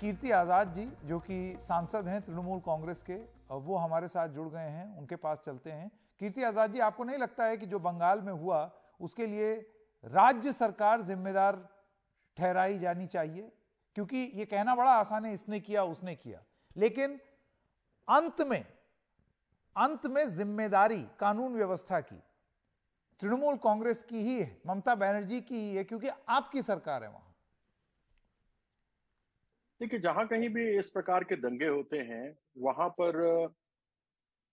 कीर्ति आज़ाद जी जो कि सांसद हैं तृणमूल कांग्रेस के, वो हमारे साथ जुड़ गए हैं, उनके पास चलते हैं। कीर्ति आज़ाद जी, आपको नहीं लगता है कि जो बंगाल में हुआ उसके लिए राज्य सरकार जिम्मेदार ठहराई जानी चाहिए? क्योंकि ये कहना बड़ा आसान है, इसने किया उसने किया, लेकिन अंत में जिम्मेदारी कानून व्यवस्था की तृणमूल कांग्रेस की ही है, ममता बनर्जी की ही है, क्योंकि आपकी सरकार है वहां। देखिए, जहां कहीं भी इस प्रकार के दंगे होते हैं वहां पर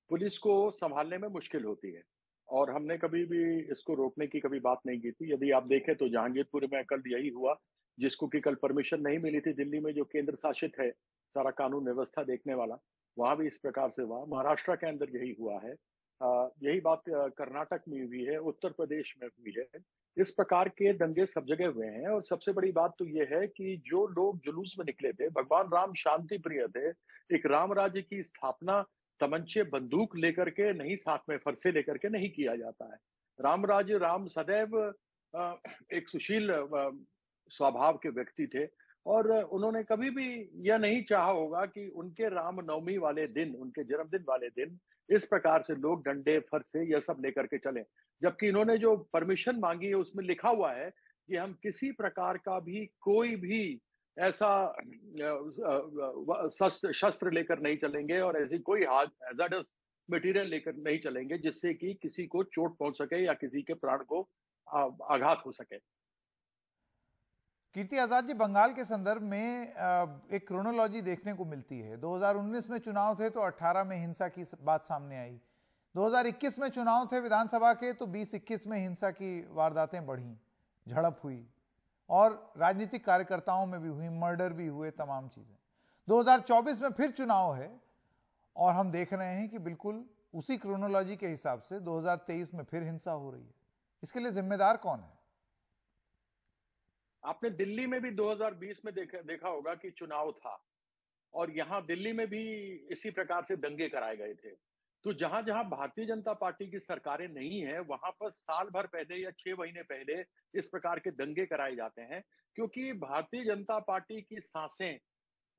पुलिस को संभालने में मुश्किल होती है और हमने कभी भी इसको रोकने की कभी बात नहीं की थी। यदि आप देखें तो जहांगीरपुर में कल यही हुआ, जिसको कि कल परमिशन नहीं मिली थी दिल्ली में, जो केंद्र शासित है सारा कानून व्यवस्था देखने वाला, वहां भी इस प्रकार से हुआ। महाराष्ट्र के अंदर यही हुआ है, यही बात कर्नाटक में हुई है, उत्तर प्रदेश में हुई है। इस प्रकार के दंगे सब जगह हुए हैं और सबसे बड़ी बात तो ये है कि जो लोग जुलूस में निकले थे, भगवान राम शांति प्रिय थे। एक राम राज्य की स्थापना तमंचे बंदूक लेकर के नहीं, साथ में फरसे लेकर के नहीं किया जाता है। राम राज्य, राम सदैव एक सुशील स्वभाव के व्यक्ति थे और उन्होंने कभी भी यह नहीं चाहा होगा कि उनके रामनवमी वाले दिन, उनके जन्मदिन वाले दिन इस प्रकार से लोग डंडे फरसे यह सब लेकर के चले। जबकि इन्होंने जो परमिशन मांगी है उसमें लिखा हुआ है कि हम किसी प्रकार का भी कोई भी ऐसा शस्त्र लेकर नहीं चलेंगे और ऐसी कोई हैजार्डस मटेरियल लेकर नहीं चलेंगे जिससे कि किसी को चोट पहुंच सके या किसी के प्राण को आघात हो सके। कीर्ति आजाद जी, बंगाल के संदर्भ में एक क्रोनोलॉजी देखने को मिलती है। 2019 में चुनाव थे तो 18 में हिंसा की बात सामने आई। 2021 में चुनाव थे विधानसभा के तो 20-21 में हिंसा की वारदातें बढ़ी, झड़प हुई और राजनीतिक कार्यकर्ताओं में भी हुई, मर्डर भी हुए, तमाम चीजें। 2024 में फिर चुनाव है और हम देख रहे हैं कि बिल्कुल उसी क्रोनोलॉजी के हिसाब से 2023 में फिर हिंसा हो रही है। इसके लिए जिम्मेदार कौन है? आपने दिल्ली में भी 2020 में देखा होगा कि चुनाव था और यहां दिल्ली में भी इसी प्रकार से दंगे कराए गए थे। तो जहां जहां भारतीय जनता पार्टी की सरकारें नहीं है वहां पर साल भर पहले या 6 महीने पहले इस प्रकार के दंगे कराए जाते हैं, क्योंकि भारतीय जनता पार्टी की सांसें,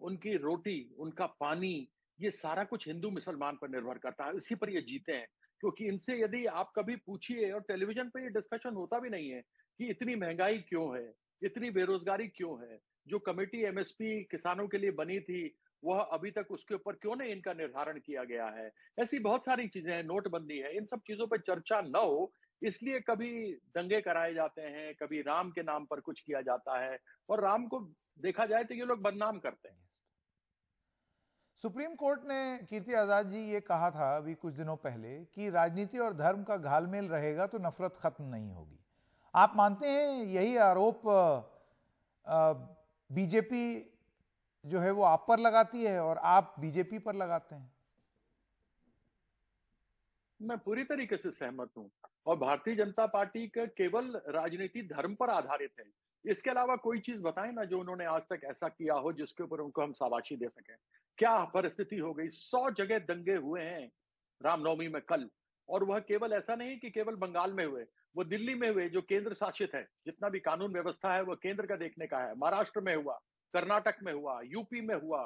उनकी रोटी, उनका पानी, ये सारा कुछ हिंदू मुसलमान पर निर्भर करता है, इसी पर ये जीते हैं। क्योंकि इनसे यदि आप कभी पूछिए, और टेलीविजन पे ये डिस्कशन होता भी नहीं है कि इतनी महंगाई क्यों है, इतनी बेरोजगारी क्यों है, जो कमेटी एमएसपी किसानों के लिए बनी थी वह अभी तक उसके ऊपर क्यों नहीं इनका निर्धारण किया गया है, ऐसी बहुत सारी चीजें हैं, नोटबंदी है, इन सब चीजों पर चर्चा न हो इसलिए कभी दंगे कराए जाते हैं, कभी राम के नाम पर कुछ किया जाता है और राम को देखा जाए तो ये लोग बदनाम करते हैं। सुप्रीम कोर्ट ने, कीर्ति आजाद जी, ये कहा था अभी कुछ दिनों पहले कि राजनीति और धर्म का घालमेल रहेगा तो नफरत खत्म नहीं होगी। आप मानते हैं यही आरोप बीजेपी जो है वो आप पर लगाती है और आप बीजेपी पर लगाते हैं? मैं पूरी तरीके से सहमत हूं और भारतीय जनता पार्टी का केवल राजनीति धर्म पर आधारित है। इसके अलावा कोई चीज बताएं ना जो उन्होंने आज तक ऐसा किया हो जिसके ऊपर उनको हम शाबाशी दे सकें। क्या परिस्थिति हो गई, 100 जगह दंगे हुए हैं रामनवमी में कल, और वह केवल ऐसा नहीं कि केवल बंगाल में हुए, वो दिल्ली में हुए जो केंद्र शासित है, जितना भी कानून व्यवस्था है वह केंद्र का देखने का है। महाराष्ट्र में हुआ, कर्नाटक में हुआ, यूपी में हुआ,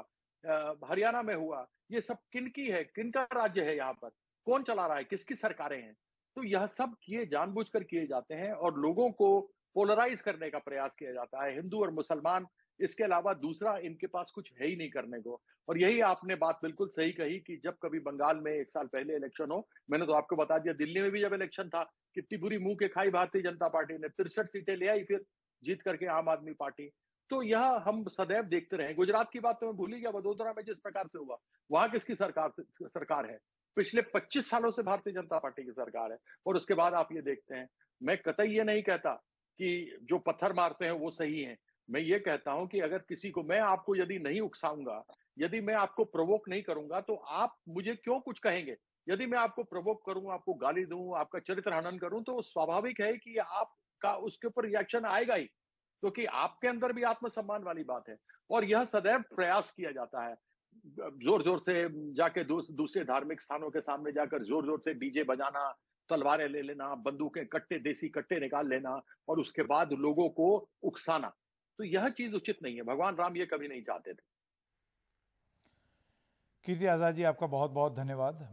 हरियाणा में हुआ। ये सब किनकी है, किनका राज्य है, यहाँ पर कौन चला रहा है, किसकी सरकारें हैं? तो यह सब किए जानबूझकर किए जाते हैं और लोगों को पोलराइज करने का प्रयास किया जाता है, हिंदू और मुसलमान, इसके अलावा दूसरा इनके पास कुछ है ही नहीं करने को। और यही आपने बात बिल्कुल सही कही कि जब कभी बंगाल में 1 साल पहले इलेक्शन हो, मैंने तो आपको बता दिया दिल्ली में भी जब इलेक्शन था कितनी बुरी मुंह के खाई भारतीय जनता पार्टी ने, 63 सीटें ले आई फिर जीत करके आम आदमी पार्टी। तो यह हम सदैव देखते रहे। गुजरात की बात तो मैं भूल ही गया, वडोदरा में जिस प्रकार से हुआ, वहां किसकी सरकार है? पिछले 25 सालों से भारतीय जनता पार्टी की सरकार है और उसके बाद आप ये देखते हैं। मैं कतई ये नहीं कहता कि जो पत्थर मारते हैं वो सही हैं। मैं ये कहता हूं कि अगर किसी को, मैं आपको यदि नहीं उकसाऊंगा, यदि मैं आपको प्रोवोक नहीं करूंगा तो आप मुझे क्यों कुछ कहेंगे? यदि मैं आपको प्रोवोक करूं, आपको गाली दूं, आपका चरित्र हनन करूं तो स्वाभाविक है कि आपका उसके ऊपर रिएक्शन आएगा ही, क्योंकि आपके अंदर भी आत्मसम्मान वाली बात है। और यह सदैव प्रयास किया जाता है, जोर जोर से जाके दूसरे धार्मिक स्थानों के सामने जाकर जोर जोर से डीजे बजाना, तलवारें ले लेना, बंदूकें, कट्टे, देसी कट्टे निकाल लेना और उसके बाद लोगों को उकसाना। तो यह चीज उचित नहीं है। भगवान राम ये कभी नहीं चाहते थे। कीर्ति आजाद जी, आपका बहुत बहुत धन्यवाद।